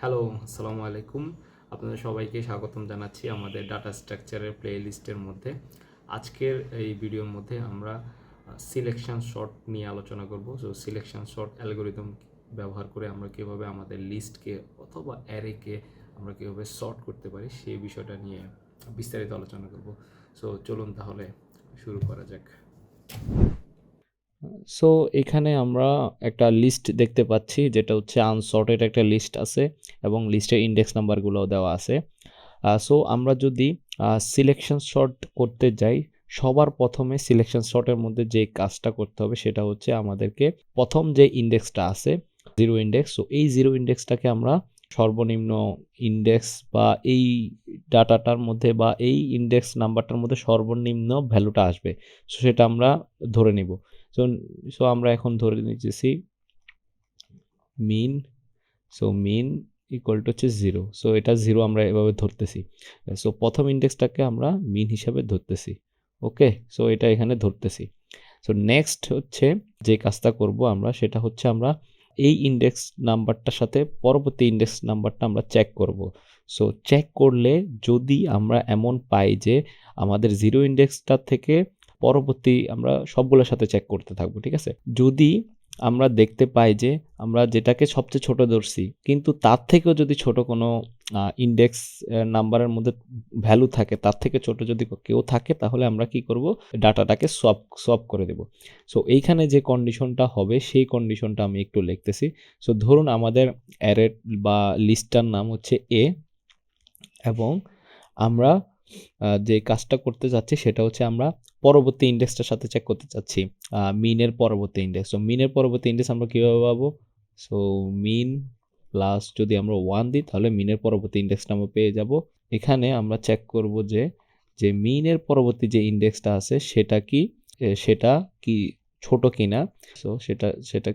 Hello, আসসালামু আলাইকুম। আপনাদের সবাইকে স্বাগতম জানাচ্ছি আমাদের ডাটা স্ট্রাকচারের প্লে লিস্টের মধ্যে। আজকের এই ভিডিওর মধ্যে আমরা সিলেকশন শর্ট নিয়ে আলোচনা করব। সো সিলেকশন শর্ট অ্যালগোরিদম ব্যবহার করে আমরা কীভাবে আমাদের লিস্টকে অথবা অ্যারেকে আমরা কীভাবে শর্ট করতে পারি সেই বিষয়টা নিয়ে বিস্তারিত আলোচনা করব। সো চলুন তাহলে শুরু করা যাক। সো এখানে আমরা একটা লিস্ট দেখতে পাচ্ছি, যেটা হচ্ছে আনসর্টেড একটা লিস্ট আছে এবং লিস্টের ইন্ডেক্স নাম্বারগুলোও দেওয়া আছে। সো আমরা যদি সিলেকশন শর্ট করতে যাই, সবার প্রথমে সিলেকশন শর্টের মধ্যে যে কাজটা করতে হবে সেটা হচ্ছে আমাদেরকে প্রথম যে ইন্ডেক্সটা আছে জিরো ইন্ডেক্স, সো এই জিরো ইন্ডেক্সটাকে আমরা সর্বনিম্ন ইন্ডেক্স বা এই ডাটাটার মধ্যে বা এই ইন্ডেক্স নাম্বারটার মধ্যে সর্বনিম্ন ভ্যালুটা আসবে, সো সেটা আমরা ধরে নিব। সো সো আমরা এখন ধরে নিতেছি মিন, সো মিন ইকুয়াল টু হচ্ছে জিরো। সো এটা জিরো আমরা এভাবে ধরতেছি। সো প্রথম ইন্ডেক্সটাকে আমরা মিন হিসাবে ধরতেছি। ওকে, সো এটা এখানে ধরতেছি। সো নেক্সট হচ্ছে যে কাজটা করব আমরা, সেটা হচ্ছে আমরা এই ইন্ডেক্স নাম্বারটার সাথে পরবর্তী ইন্ডেক্স নাম্বারটা আমরা চেক করব। সো চেক করলে যদি আমরা এমন পাই যে আমাদের জিরো ইন্ডেক্সটা থেকে পরবর্তী আমরা সবগুলোর সাথে চেক করতে থাকবো, ঠিক আছে। যদি আমরা দেখতে পাই যে আমরা যেটাকে সবচেয়ে ছোট ধরছি কিন্তু তার থেকেও যদি ছোট কোনো ইন্ডেক্স নাম্বারের মধ্যে ভ্যালু থাকে, তার থেকে ছোট যদি কেউ থাকে, তাহলে আমরা কি করব, ডাটাটাকে সোয়াপ করে দেব। সো এইখানে যে কন্ডিশনটা হবে সেই কন্ডিশনটা আমি একটু লিখতেছি। সো ধরুন আমাদের অ্যারে বা লিস্টটার নাম হচ্ছে এ, এবং আমরা যে কাজটা করতে যাচ্ছি সেটা হচ্ছে আমরা পরবর্তী ইন্ডেক্সটার সাথে চেক করতে চাচ্ছি, মিনের পরবর্তী ইন্ডেক্স। সো মিনের পরবর্তী ইন্ডেক্স আমরা কীভাবে পাবো? সো মিন প্লাস যদি আমরা 1 দিই তাহলে মিনের পরবর্তী ইন্ডেক্সটা আমরা পেয়ে যাব। এখানে আমরা চেক করব যে যে মিনের পরবর্তী যে ইন্ডেক্সটা আছে সেটা কি ছোট কিনা। সো সেটা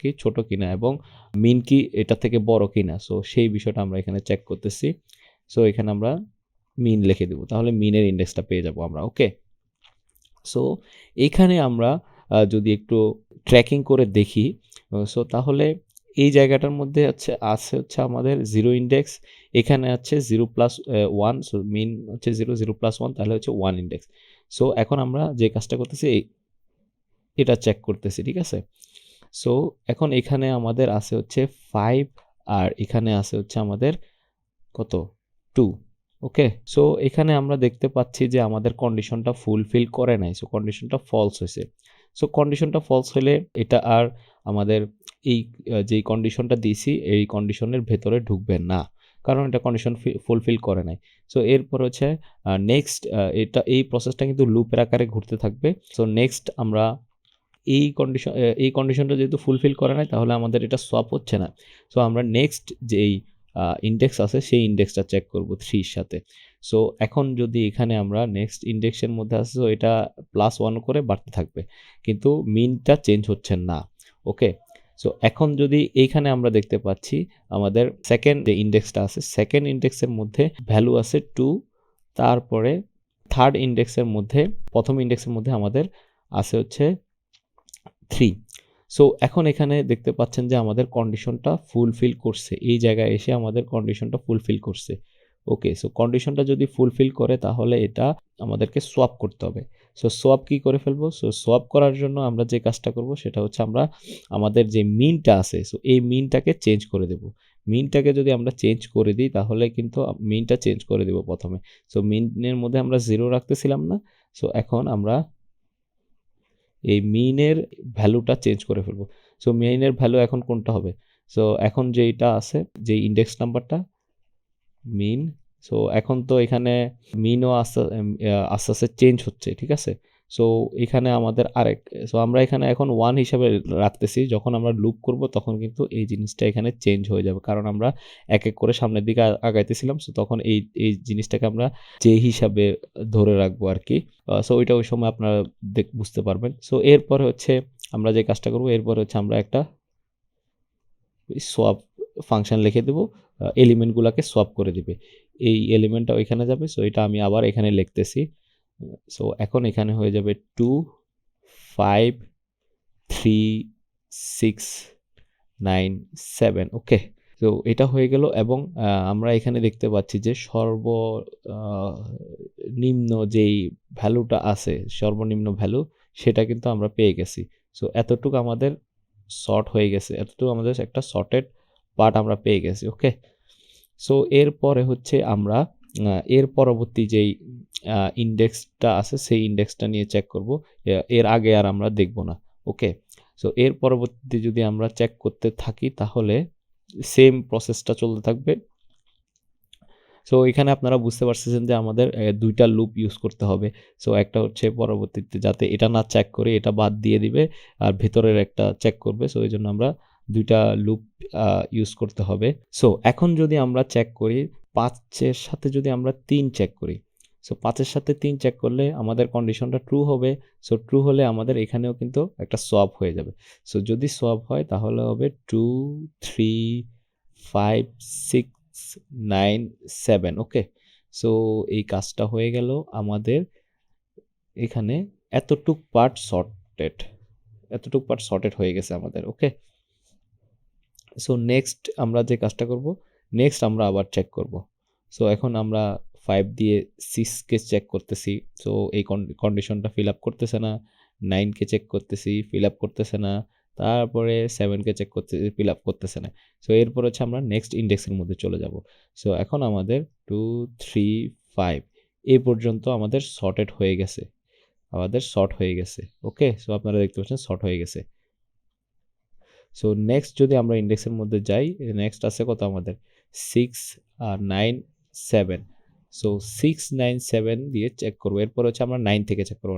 কি ছোট কিনা এবং মিন কি এটা থেকে বড় কিনা। সো সেই বিষয়টা আমরা এখানে চেক করতেছি। সো এখানে আমরা মিন লিখে দেব, তাহলে মিনের ইন্ডেক্সটা পেয়ে যাব আমরা। ওকে, সো এখানে আমরা যদি একটু ট্র্যাকিং করে দেখি, সো তাহলে এই জায়গাটার মধ্যে হচ্ছে আমাদের জিরো ইন্ডেক্স, এখানে আছে জিরো প্লাস ওয়ান। সো মিন হচ্ছে জিরো, জিরো প্লাস ওয়ান তাহলে হচ্ছে ওয়ান ইন্ডেক্স। সো এখন আমরা যে কাজটা করতেছি এটা চেক করতেছি, ঠিক আছে। সো এখন এখানে আমাদের আছে হচ্ছে 5 আর এখানে আছে হচ্ছে আমাদের কত 2। ওকে, সো এখানে আমরা দেখতে পাচ্ছি যে আমাদের কন্ডিশনটা ফুলফিল করে নাই, সো কন্ডিশনটা ফলস হয়েছে। সো কন্ডিশনটা ফলস হলে এটা আর আমাদের এই যেই কন্ডিশনটা দিয়েছি এই কন্ডিশনের ভেতরে ঢুকবে না, কারণ এটা কন্ডিশন ফুলফিল করে নাই। সো এরপর হচ্ছে নেক্সট, এই প্রসেসটা কিন্তু লুপের আকারে ঘুরতে থাকবে। সো নেক্সট আমরা এই কন্ডিশনটা যেহেতু ফুলফিল করে নাই, তাহলে আমাদের এটা সোয়াপ হচ্ছে না। সো আমরা নেক্সট যেই ইন্ডেক্স আছে সেই ইন্ডেক্সটা চেক করব 3 এর সাথে। সো এখন যদি এখানে আমরা নেক্সট ইন্ডেক্সের মধ্যে আছে, সো এটা +1 করে বাড়তে থাকবে, কিন্তু মিনটা চেঞ্জ হচ্ছে না। ওকে, সো এখন যদি এইখানে আমরা দেখতে পাচ্ছি আমাদের সেকেন্ড যে ইন্ডেক্সটা আছে, সেকেন্ড ইন্ডেক্সের মধ্যে ভ্যালু আছে 2, তারপরে থার্ড ইন্ডেক্সের মধ্যে, প্রথম ইন্ডেক্সের মধ্যে আমাদের আছে হচ্ছে 3। সো এখন এখানে দেখতে পাচ্ছেন যে আমাদের কন্ডিশনটা ফুলফিল করছে, এই জায়গায় এসে আমাদের কন্ডিশনটা ফুলফিল করছে। ওকে, সো কন্ডিশনটা যদি ফুলফিল করে তাহলে এটা আমাদেরকে সোয়াপ করতে হবে। সো সোয়াপ কি করে ফেলবো? সো সোয়াপ করার জন্য আমরা যে কাজটা করব সেটা হচ্ছে আমরা আমাদের যে মিনটা আছে, সো এই মিনটাকে চেঞ্জ করে দেব। মিনটাকে যদি আমরা চেঞ্জ করে দিই তাহলে কিন্তু মিনটা চেঞ্জ করে দেব প্রথমে। সো মিনের মধ্যে আমরা 0 রাখতেছিলাম না, সো এখন আমরা এই মিনের ভ্যালুটা চেঞ্জ করে ফেলবো। সো মিনের ভ্যালু এখন কোনটা হবে? সো এখন যেইটা আছে, যে ইন্ডেক্স নাম্বারটা মিন, সো এখন তো এখানে মিনও আস্তে আস্তে আস্তে চেঞ্জ হচ্ছে, ঠিক আছে। সো এখানে আমাদের সো আমরা এখানে এখন 1 হিসাবে রাখতেছি, যখন আমরা লুপ করব তখন কিন্তু এই জিনিসটা এখানে চেঞ্জ হয়ে যাবে, কারণ আমরা এক এক করে সামনের দিকে আগাইতেছিলাম। সো তখন এই জিনিসটাকে আমরা যে হিসাবে ধরে রাখবো আর কি। সো ওইটা ওই সময় আপনারা বুঝতে পারবেন। সো এরপরে হচ্ছে আমরা যে কাজটা করব, এরপরে হচ্ছে আমরা একটা সোয়াপ ফাংশন লিখে দেব, এলিমেন্টগুলোকে সোয়াপ করে দিবে। এই এলিমেন্টটা ওইখানে যাবে, সো এটা আমি আবার এখানে লিখতেছি। সো এখন এখানে হয়ে যাবে 2 5 3 6 9 7। ওকে, তো এটা হয়ে গেল এবং আমরা এখানে দেখতে পাচ্ছি যে নিম্ন যেই ভ্যালুটা আছে, সর্বনিম্ন ভ্যালু সেটা কিন্তু আমরা পেয়ে গেছি। সো এতটুকু আমাদের সর্ট হয়ে গেছে, এতটুকু আমাদের একটা সর্টেড পার্ট আমরা পেয়ে গেছি। ওকে, সো এরপরে হচ্ছে আমরা এর পরবর্তী যেই ইন্ডেক্সটা আছে সেই ইন্ডেক্সটা নিয়ে চেক করব। এর আগে আর আমরা দেখব না। ওকে, সো এর পরবর্তীতে যদি আমরা চেক করতে থাকি তাহলে সেম প্রসেসটা চলতে থাকবে। সো এখানে আপনারা বুঝতে পারতেছেন যে আমাদের দুইটা লুপ ইউজ করতে হবে। সো একটা হচ্ছে পরবর্তীতে যাতে এটা না চেক করে এটা বাদ দিয়ে দিবে, আর ভেতরের একটা চেক করবে। সো এই জন্য আমরা দুইটা লুপ ইউজ করতে হবে। সো এখন যদি আমরা চেক করি 5-এর সাথে যদি আমরা 3 চেক করি, সো 5-এর সাথে 3 চেক করলে আমাদের কন্ডিশনটা ট্রু হবে। সো ট্রু হলে আমাদের এখানেও কিন্তু একটা সোয়াপ হয়ে যাবে। সো যদি সোয়াপ হয় তাহলে হবে 2 3 5 6 9 7। ওকে, সো এই কাজটা হয়ে গেল আমাদের। এখানে এতটুক পার্ট সর্টেড হয়ে গেছে আমাদের। ওকে, সো নেক্সট আমরা যে কাজটা করব, নেক্সট আমরা আবার চেক করব। সো এখন আমরা 5 দিয়ে 6কে চেক করতেছি। সো এই কন্ডিশনটা ফিল আপ করতেছে না। 9কে চেক করতেছি, ফিল আপ করতেছে না। তারপরে 7কে চেক করতেছি, ফিল আপ করতেছে না। সো এরপর হচ্ছে আমরা নেক্সট ইন্ডেক্সের মধ্যে চলে যাব। সো এখন আমাদের 2 3 5 এই পর্যন্ত আমাদের সর্টেড হয়ে গেছে, আমাদের শর্ট হয়ে গেছে। ওকে, সো আপনারা দেখতে পাচ্ছেন শর্ট হয়ে গেছে। সো নেক্সট যদি আমরা ইন্ডেক্সের মধ্যে যাই, নেক্সট আছে কত আমাদের 6 9 7। সো 6 9 7 দিয়ে চেক করবো। এরপর হচ্ছে আমরা 9 থেকে চেক করবো,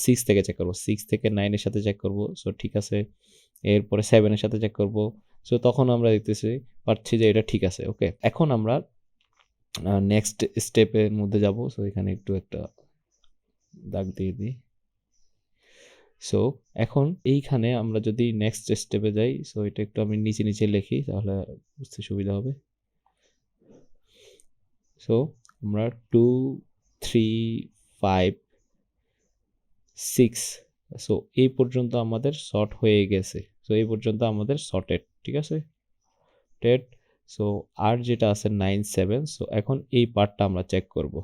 6 থেকে চেক করবো, 6 থেকে 9-এর সাথে চেক করবো। সো ঠিক আছে, এরপরে 7-এর সাথে চেক করবো। সো তখন আমরা দেখতেছি পাচ্ছি যে এটা ঠিক আছে। ওকে, এখন আমরা নেক্সট স্টেপের মধ্যে যাব। সো এখানে একটু একটা দাগ দিয়ে দিই। সো এখন এইখানে আমরা যদি নেক্সট স্টেপে যাই, সো এটা একটু আমি নিচে লিখি তাহলে বুঝতে সুবিধা হবে। সো আমরা 2 3 5 6, সো এই পর্যন্ত আমাদের সর্ট হয়ে গেছে। সো এই পর্যন্ত আমাদের সর্টেড, ঠিক আছে টেড। সো আর যেটা আছে 9 7, সো এখন এই পার্টটা আমরা চেক করব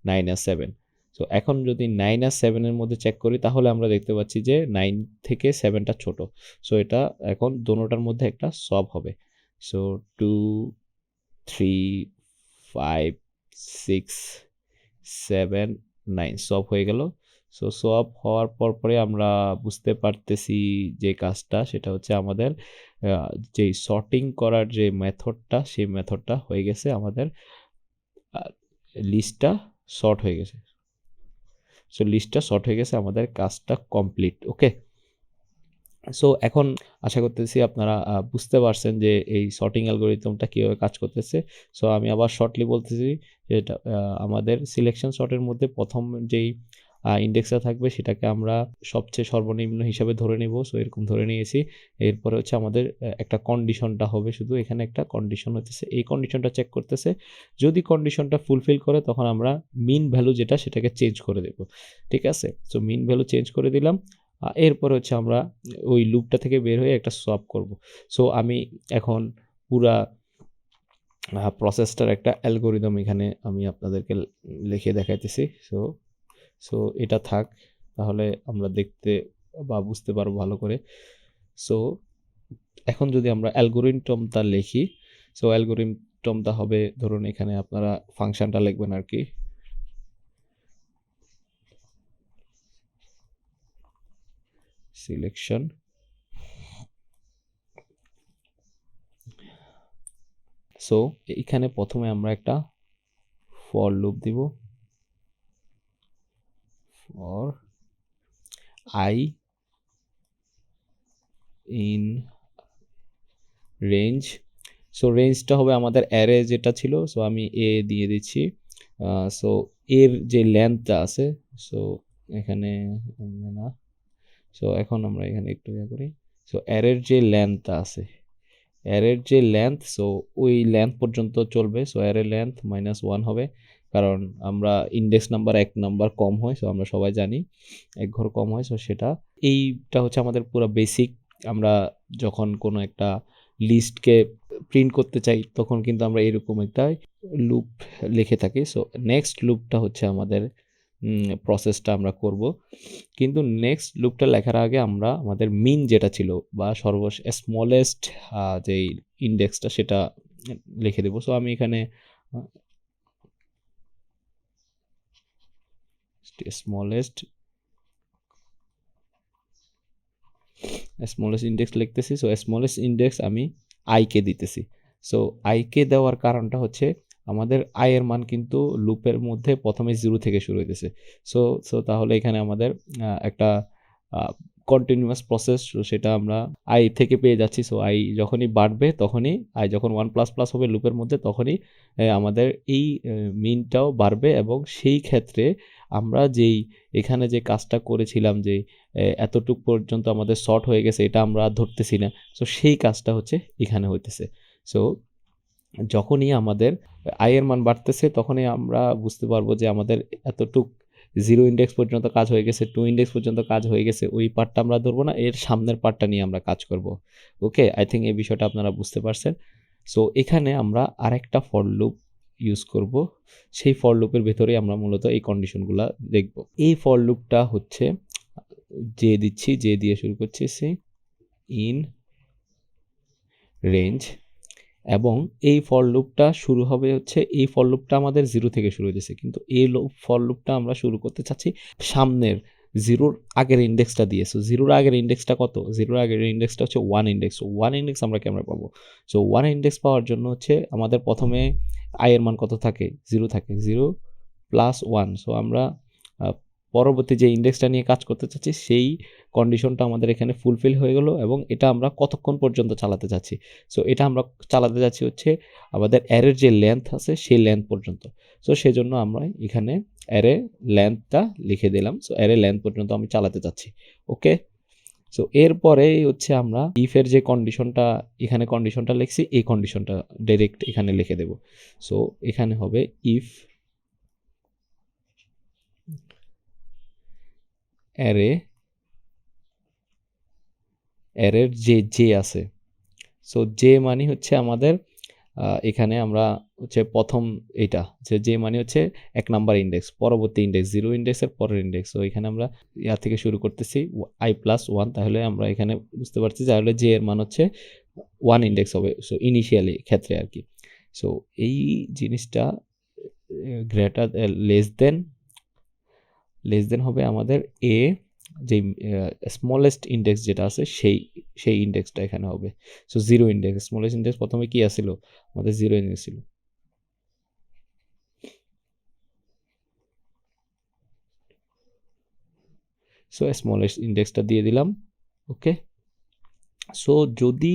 9 আর 7। সো এখন যদি 9 আর 7-এর মধ্যে চেক করি তাহলে আমরা দেখতে পাচ্ছি যে 9 থেকে 7টা ছোট। সো এটা এখন দোনোটার মধ্যে একটা সব হবে। সো 2 3 5 6 7 9 সব হয়ে গেল। সো সব হওয়ার পরে আমরা বুঝতে পারতেছি যে কাজটা সেটা হচ্ছে আমাদের যেই সর্টিং করার যে মেথডটা সেই মেথডটা হয়ে গেছে, আমাদের লিস্টটা শর্ট হয়ে গেছে। সো লিস্টটা শর্ট হয়ে গেছে, আমাদের কাজটা কমপ্লিট। ওকে, সো এখন আশা করতেছি আপনারা বুঝতে পারছেন যে এই সর্টিং অ্যালগরিদমটা কীভাবে কাজ করতেছে। সো আমি আবার শর্টলি বলতেছি যে এটা আমাদের সিলেকশন শর্টের মধ্যে প্রথম যেই ইন্ডেক্সটা থাকবে সেটাকে আমরা সবচেয়ে সর্বনিম্ন হিসাবে ধরে নিব। সো এরকম ধরে নিয়েছি। এরপরে হচ্ছে আমাদের একটা কন্ডিশনটা হবে, শুধু এখানে একটা কন্ডিশন হচ্ছে, এই কন্ডিশনটা চেক করতেছে। যদি কন্ডিশনটা ফুলফিল করে তখন আমরা মিন ভ্যালু যেটা সেটাকে চেঞ্জ করে দেব। ঠিক আছে, সো মিন ভ্যালু চেঞ্জ করে দিলাম। এরপর হচ্ছে আমরা ওই লুপটা থেকে বের হয়ে একটা সোয়াপ করব। সো আমি এখন পুরা প্রসেসটার একটা অ্যালগরিদম এখানে আমি আপনাদেরকে লিখে দেখাইতেছি। সো সো এটা থাক, তাহলে আমরা দেখতে বা বুঝতে পারবো ভালো করে। সো এখন যদি আমরা অ্যালগরিদমটা লিখি, সো অ্যালগরিদমটা হবে, ধরুন এখানে আপনারা ফাংশনটা লিখবেন আর কি, সিলেকশন। সো এখানে প্রথমে আমরা একটা ফর লুপ দিব, for I in range. So রেঞ্জটা হবে আমাদের অ্যারে যেটা ছিল, সো আমি এ দিয়ে দিচ্ছি। সো এর যে লেন্থটা আছে, সো এখানে না, সো এখন আমরা এখানে একটু ইয়ে করি। সো অ্যারের যে লেন্থটা আছে, অ্যারের যে লেন্থ, সো ওই লেন্থ পর্যন্ত চলবে। সো অ্যারের লেন্থ -1 হবে, কারণ আমরা ইন্ডেক্স নাম্বার 1 নাম্বার কম হয়, সো আমরা সবাই জানি 1 ঘর কম হয়। সো সেটা এইটা হচ্ছে আমাদের পুরো বেসিক। আমরা যখন কোনো একটা লিস্টকে প্রিন্ট করতে চাই তখন কিন্তু আমরা এরকম একটা লুপ লিখে থাকি। সো নেক্সট লুপটা হচ্ছে আমাদের প্রসেসটা আমরা করব, কিন্তু নেক্সট লুপটা লেখার আগে আমরা আমাদের মিন যেটা ছিল বা স্মলেস্ট যে ইন্ডেক্সটা সেটা লিখে দেব। সো আমি এখানে স্মলেস্ট ইন্ডেক্স লিখতেছি। সো স্মলেস্ট ইন্ডেক্স আমি আইকে দিতেছি। সো আইকে দেওয়ার কারণটা হচ্ছে আমাদের আই এর মান কিন্তু লুপের মধ্যে প্রথমে 0 থেকে শুরু হইতেছে। সো সো তাহলে এখানে আমাদের একটা কন্টিনিউয়াস প্রসেস, সেটা আমরা আই থেকে পেয়ে যাচ্ছি। সো আই যখনই বাড়বে তখনই, আই যখন 1++ হবে লুপের মধ্যে তখনই আমাদের এই মিনটাও বাড়বে, এবং সেই ক্ষেত্রে আমরা যেই এখানে যে কাজটা করেছিলাম যে এতটুক পর্যন্ত আমাদের শর্ট হয়ে গেছে এটা আমরা ধরতেছি না। সো সেই কাজটা হচ্ছে এখানে হইতেছে। সো যখনই আমাদের আই এর মান বাড়তেছে তখনই আমরা বুঝতে পারবো যে আমাদের এতটুক 0 ইন্ডেক্স পর্যন্ত কাজ হয়ে গেছে, 2 ইন্ডেক্স পর্যন্ত কাজ হয়ে গেছে, ওই পার্টটা আমরা ধরবো না, এর সামনের পার্টটা নিয়ে আমরা কাজ করব। ওকে, আই থিঙ্ক এই বিষয়টা আপনারা বুঝতে পারছেন। সো এখানে আমরা আরেকটা ফর লুপ ইউজ করব, সেই ফর লুপের ভেতরে আমরা মূলত এই কন্ডিশনগুলো দেখব। এই ফর লুপটা হচ্ছে যে দিচ্ছি, যে দিয়ে শুরু করছি, সে ইন রেঞ্জ, এবং এই ফর লুপটা শুরু হবে হচ্ছে, এই ফর লুপটা আমাদের 0 থেকে শুরু হয়েছে, কিন্তু এই ফর লুপটা আমরা শুরু করতে চাচ্ছি সামনের 0-র আগের ইন্ডেক্সটা দিয়ে। সো 0-র আগের ইন্ডেক্সটা কত? 0-র আগের ইন্ডেক্সটা হচ্ছে 1 ইন্ডেক্স। সো 1 ইন্ডেক্স আমরা কেমন পাবো? সো 1 ইন্ডেক্স পাওয়ার জন্য হচ্ছে আমাদের প্রথমে আই এর মান কত থাকে? 0 থাকে, 0 + 1। সো আমরা পরবর্তী যে ইন্ডেক্সটা নিয়ে কাজ করতে চাচ্ছি সেই কন্ডিশনটা আমাদের এখানে ফুলফিল হয়ে গেল, এবং এটা আমরা কতক্ষণ পর্যন্ত চালাতে চাচ্ছি? সো এটা আমরা চালাতে যাচ্ছি হচ্ছে আমাদের অ্যারের যে লেন্থ আছে সেই লেন্থ পর্যন্ত। সো সেজন্য আমরা এখানে অ্যারে লেন্থটা লিখে দিলাম। সো অ্যারে লেন্থ পর্যন্ত আমি চালাতে চাচ্ছি। ওকে, সো এরপরে হচ্ছে আমরা ইফের যে কন্ডিশনটা, এখানে কন্ডিশনটা লিখছি, এই কন্ডিশনটা ডাইরেক্ট এখানে লিখে দেব। সো এখানে হবে ইফ অ্যারের যে আছে, সো যে মানে হচ্ছে আমাদের এখানে আমরা হচ্ছে প্রথম এটা যে মানে হচ্ছে 1 নাম্বার ইন্ডেক্স, পরবর্তী ইন্ডেক্স 0 ইন্ডেক্সের পরের ইন্ডেক্স। সো এখানে আমরা ইয়া থেকে শুরু করতেছি i+1, তাহলে আমরা এখানে বুঝতে পারছি যে তাহলে যে এর মান হচ্ছে 1 ইন্ডেক্স হবে, সো ইনিশিয়ালি ক্ষেত্রে আর কি। সো এই জিনিসটা গ্রেটার লেস দেন হবে আমাদের এ, যে স্মলেস্ট ইন্ডেক্স যেটা আছে সেই ইন্ডেক্সটা এখানে হবে। সো 0 ইন্ডেক্স, স্মলেস্ট ইন্ডেক্স প্রথমে কি আসছিল? আমাদের 0 ইন্ডেক্স ছিল। সো স্মলেস্ট ইন্ডেক্সটা দিয়ে দিলাম। ওকে, সো যদি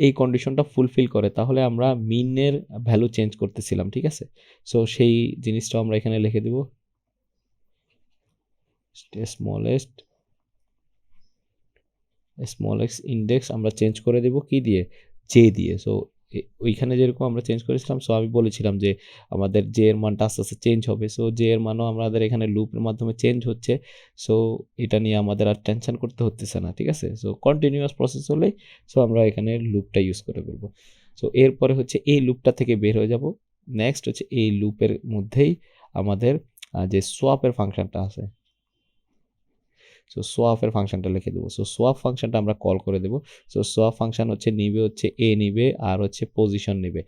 এই কন্ডিশনটা ফুলফিল করে তাহলে আমরা মিনের ভ্যালু চেঞ্জ করতেছিলাম, ঠিক আছে? সো সেই জিনিসটা আমরা এখানে লিখে দিব, স্মলেস্ট ইন্ডেক্স আমরা চেঞ্জ করে দেব কি দিয়ে? জে দিয়ে। সো ওইখানে যেরকম আমরা চেঞ্জ করেছিলাম, সো আমি বলেছিলাম যে আমাদের জে এর মানটা আস্তে আস্তে চেঞ্জ হবে। সো জে এর মানও আমাদের এখানে লুপের মাধ্যমে চেঞ্জ হচ্ছে। সো এটা নিয়ে আমাদের আর টেনশন করতে হতেছে না, ঠিক আছে? সো কন্টিনিউয়াস প্রসেস হলেই সো আমরা এখানে লুপটা ইউজ করে ফেলবো। সো এরপরে হচ্ছে এই লুপটা থেকে বের হয়ে যাব। নেক্সট হচ্ছে এই লুপের মধ্যেই আমাদের যে সোয়াপের ফাংশনটা আছে, সো সোয়াপের ফাংশনটা লিখে দেবো। সো সোয়াপ ফাংশনটা আমরা কল করে দেবো। সো সোয়াপ ফাংশন হচ্ছে নিবে হচ্ছে এ নিবে আর হচ্ছে পজিশন নিবে।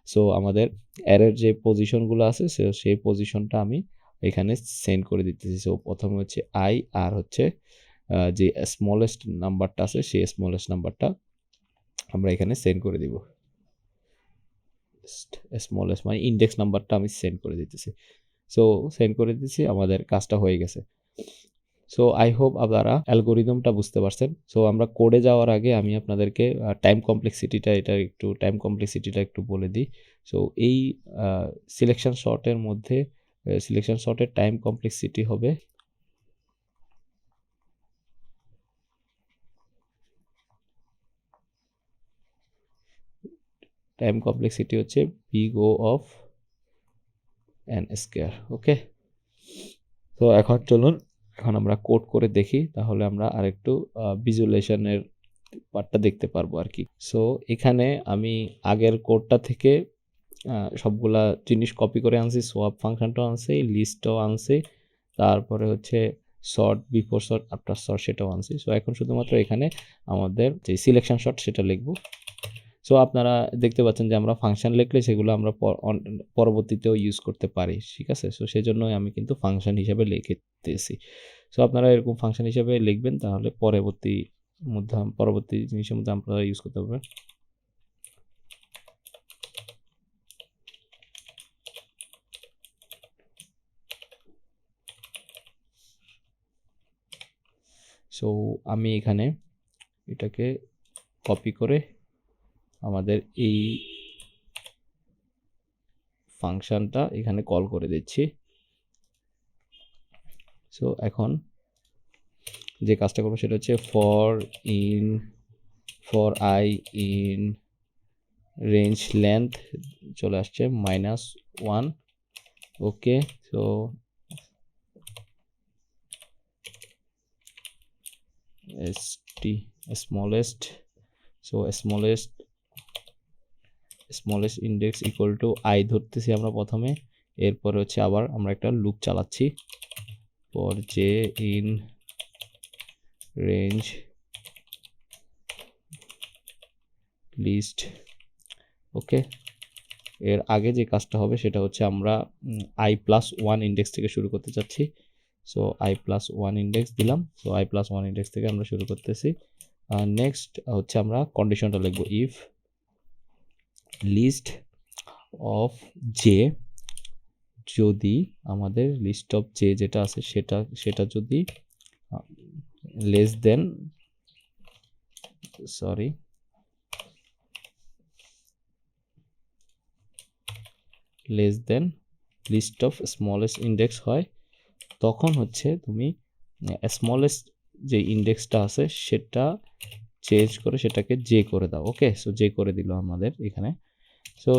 সো আমাদের অ্যারের যে পজিশনগুলো আছে সেই পজিশনটা আমি এখানে সেন্ড করে দিতেছি। সো প্রথমে হচ্ছে আই, আর হচ্ছে যে স্মলেস্ট নাম্বারটা আছে সেই স্মলেস্ট নাম্বারটা আমরা এখানে সেন্ড করে দিব। স্মলেস্ট মানে ইন্ডেক্স নাম্বারটা আমি সেন্ড করে দিতেছি। সো সেন্ড করে দিতেছি, আমাদের কাজটা হয়ে গেছে। সো আই হোপ আপনারা অ্যালগোরিদমটা বুঝতে পারছেন। সো আমরা কোডে যাওয়ার আগে আমি আপনাদেরকে টাইম কমপ্লেক্সিটিটা একটু বলে দিই। সো এই সিলেকশন শর্টের মধ্যে সিলেকশন শর্টের টাইম কমপ্লেক্সিটি হবে হচ্ছে big O of n square. Okay, তো এখন চলুন এখন আমরা কোড করে দেখি, তাহলে আমরা আরেকটু ভিজুয়ালাইজেশনের পার্টটা দেখতে পারবো আর কি। সো এখানে আমি আগের কোডটা থেকে সবগুলা জিনিস কপি করে আনছি, সোয়াপ ফাংশনটাও আনছি, লিস্টও আনছি, তারপরে হচ্ছে sort, before sort, after sort সেটাও আনছি। সো এখন শুধুমাত্র এখানে আমাদের যে সিলেকশন শর্ট সেটা লিখব। সো আপনারা দেখতে পাচ্ছেন যে আমরা ফাংশন লিখলে সেগুলো আমরা পরবর্তীতেও ইউজ করতে পারি, ঠিক আছে। সো সেই জন্যই আমি কিন্তু ফাংশন হিসাবে লিখতেছি। সো আপনারা এরকম ফাংশন হিসাবে লিখবেন, তাহলে পরবর্তী জিনিসের মধ্যে আপনারা ইউজ করতে পারবেন। সো আমি এখানে এটাকে কপি করে আমাদের এই ফাংশনটা এখানে কল করে দিচ্ছি। সো এখন যে কাজটা করবো সেটা হচ্ছে for I in range length চলে আসছে -1। ওকে, so smallest, so smallest index equal to I ধরতেছি আমরা প্রথমে, এরপরে হচ্ছে আবার আমরা একটা লুপ চালাচ্ছি for j in range list। ওকে, এর আগে যে কাজটা হবে সেটা হচ্ছে আমরা i+1 ইন্ডেক্স থেকে শুরু করতে চাচ্ছি। সো i+1 ইন্ডেক্স দিলাম। সো i+1 ইন্ডেক্স থেকে আমরা শুরু করতেছি। নেক্সট হচ্ছে আমরা কন্ডিশনটা লিখব, ইফ লিস্ট অফ জে, যদি আমাদের লিস্ট অফ জে যেটা আছে সেটা যদি less than list of smallest index হয়, তখন হচ্ছে তুমি স্মলেস্ট যে ইন্ডেক্সটা আছে সেটা চেঞ্জ করে সেটাকে জে করে দাও। ওকে, সো জে করে দিল আমাদের এখানে। সো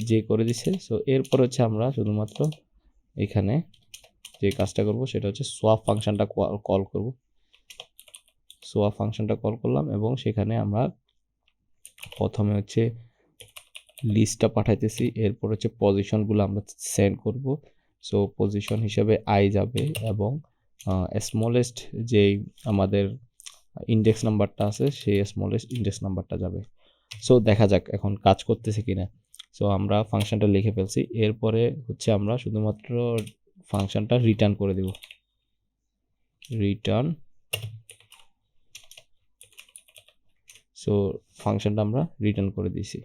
জে করে দিছে। সো এরপর হচ্ছে আমরা শুধুমাত্র এখানে যে কাজটা করব সেটা হচ্ছে সোয়াপ ফাংশনটা কল করব। সোয়াপ ফাংশনটা কল করলাম এবং সেখানে আমরা প্রথমে হচ্ছে লিস্টটা পাঠাইতেছি, এরপর হচ্ছে পজিশনগুলো আমরা সেন্ড করব। সো পজিশন হিসাবে আই যাবে এবং স্মলেস্ট যেই আমাদের ইন্ডেক্স নাম্বারটা আছে সেই স্মলেস্ট ইন্ডেক্স নাম্বারটা যাবে। সো দেখা যাক এখন কাজ করতেছে কিনা। সো আমরা ফাংশনটা লিখে ফেলছি, এরপরে হচ্ছে আমরা শুধুমাত্র ফাংশনটা রিটার্ন করে দেব, রিটার্ন। সো ফাংশনটা আমরা রিটার্ন করে দিয়েছি।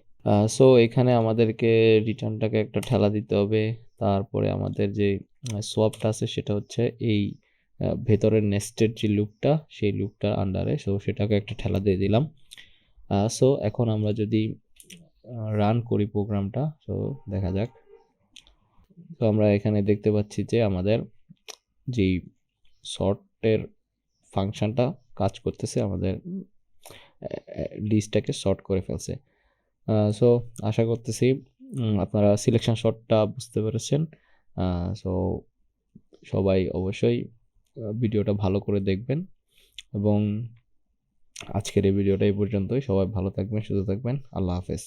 সো এখানে আমাদেরকে রিটার্নটাকে একটা ঠেলা দিতে হবে, তারপরে আমাদের যে সোয়াপটা আছে সেটা হচ্ছে এই ভেতরের নেস্টেড যে লুপটা সেই লুপটার আন্ডারে, সো সেটাকে একটা ঠেলা দিয়ে দিলাম। সো এখন আমরা যদি রান করি প্রোগ্রামটা, সো দেখা যাক। তো আমরা এখানে দেখতে পাচ্ছি যে আমাদের যেই সর্টের ফাংশনটা কাজ করতেছে, আমাদের লিস্টটাকে সর্ট করে ফেলছে। সো আশা করতেছি আপনারা সিলেকশন শর্টটা বুঝতে পেরেছেন। সো সবাই অবশ্যই ভিডিওটা ভালো করে দেখবেন এবং আজকের এই ভিডিওটা এই পর্যন্তই। সবাই ভালো থাকবেন, সুস্থ থাকবেন। আল্লাহ হাফেজ।